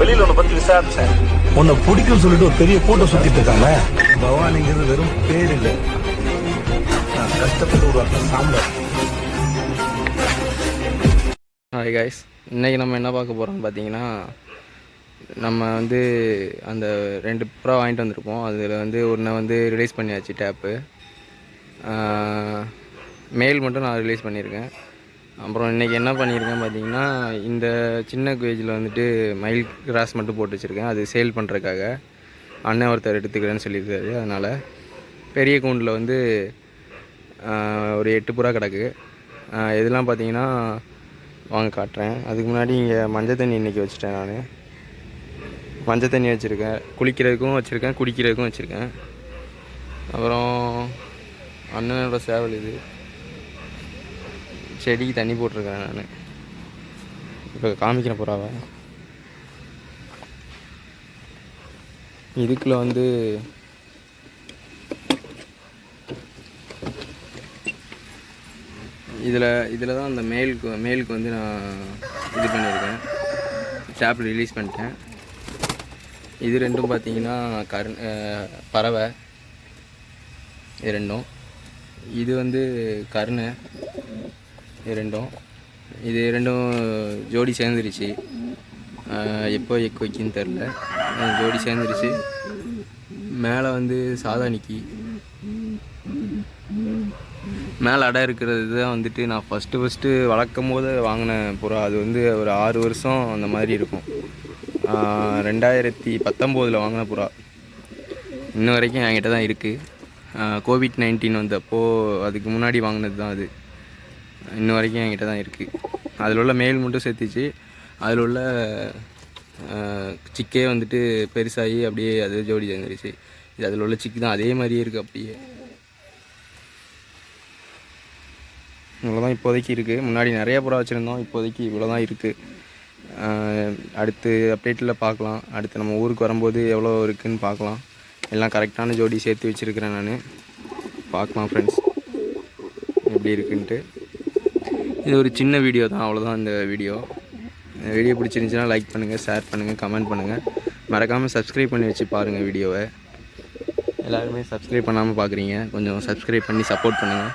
வெளியில உன்னை பத்தி விசாரிச்சேன். உன்னை பிடிக்கும் சொல்லிட்டு ஒரு பெரிய போட்டோ சுத்திட்டு இருக்காங்க. பவானிங்கிறது வெறும் பேர் இல்லை, நான் கஷ்டப்பட்டு உருவாக்க சாம்பார். ஹாய் காய்ஸ், இன்றைக்கி நம்ம என்ன பார்க்க போகிறோம்னு பார்த்தீங்கன்னா, நம்ம வந்து அந்த 2 புறா வாங்கிட்டு வந்திருப்போம். அதில் வந்து ஒன்றை ரிலீஸ் பண்ணியாச்சு டேப்பு. மேல் மட்டும் நான் ரிலீஸ் பண்ணியிருக்கேன். அப்புறம் இன்றைக்கி என்ன பண்ணியிருக்கேன் பார்த்தீங்கன்னா, இந்த சின்ன கேஜில் வந்துட்டு மயில் கிராஸ் மட்டும் போட்டு வச்சுருக்கேன். அது சேல் பண்ணுறதுக்காக அண்ணன் ஒருத்தர் எடுத்துக்கிறேன்னு சொல்லியிருக்காரு. அதனால் பெரிய கூண்டில் வந்து ஒரு 8 புறா கிடக்கு. இதெல்லாம் பார்த்தீங்கன்னா வாங்க காட்டுறேன். அதுக்கு முன்னாடி இங்கே மஞ்சள் தண்ணி இன்றைக்கி வச்சுட்டேன். நான் மஞ்சள் தண்ணி வச்சுருக்கேன், குளிக்கிறதுக்கும் வச்சுருக்கேன், குடிக்கிறதுக்கும் வச்சுருக்கேன். அப்புறம் அண்ணனோட சேவல் இது, செடிக்கு தண்ணி போட்டிருக்கேன். நான் இப்போ காமிக்கிறேன் புறாவை. இதுக்குள்ளே வந்து இதில் தான் அந்த மேலுக்கு வந்து நான் இது பண்ணியிருக்கேன், டேப் ரிலீஸ் பண்ணிட்டேன். இது ரெண்டும் பார்த்தீங்கன்னா பறவை, இது ரெண்டும். இது வந்து கருணை, இது ரெண்டும் ஜோடி சேர்ந்துருச்சு. எப்போ எக்கு வைக்கின்னு தெரில, ஜோடி சேர்ந்துருச்சு. மேலே வந்து சாதானிக்கு மேலே அடை இருக்கிறது தான் வந்துட்டு நான் ஃபஸ்ட்டு வளர்க்கும் போது வாங்கின புறா. அது வந்து ஒரு 6 வருஷம் அந்த மாதிரி இருக்கும். 2019 வாங்கின புறா இன்ன வரைக்கும் என்கிட்ட தான் இருக்குது. COVID-19 வந்தப்போ அதுக்கு முன்னாடி வாங்கினது தான் அது. இன்ன வரைக்கும் என்கிட்ட தான் இருக்குது. அதில் உள்ள மேல் மட்டும் சேர்த்துச்சு. அதில் உள்ள சிக்கே வந்துட்டு பெருசாகி அப்படியே அது ஜோடி சேர்ந்துருச்சு. இது அதில் உள்ள சிக்கு தான், அதே மாதிரியே இருக்குது அப்படியே. இவ்வளோ தான் இப்போதைக்கு இருக்குது. முன்னாடி நிறைய புறா வச்சுருந்தோம், இப்போதைக்கு இவ்வளோ தான் இருக்குது. அடுத்து அப்டேட்டில் பார்க்கலாம். அடுத்து நம்ம ஊருக்கு வரும்போது எவ்வளோ இருக்குதுன்னு பார்க்கலாம். எல்லாம் கரெக்டான ஜோடி சேர்த்து வச்சுருக்கிறேன் நான். பார்க்கலாம் ஃப்ரெண்ட்ஸ் எப்படி இருக்குன்ட்டு. இது ஒரு சின்ன வீடியோ தான், அவ்வளோதான் இந்த வீடியோ. பிடிச்சிருந்துச்சுன்னா லைக் பண்ணுங்கள், ஷேர் பண்ணுங்கள், கமெண்ட் பண்ணுங்கள். மறக்காமல் சப்ஸ்கிரைப் பண்ணி வச்சு பாருங்கள் வீடியோவை. எல்லாருமே சப்ஸ்கிரைப் பண்ணாமல் பார்க்குறீங்க, கொஞ்சம் சப்ஸ்கிரைப் பண்ணி சப்போர்ட் பண்ணுங்கள்.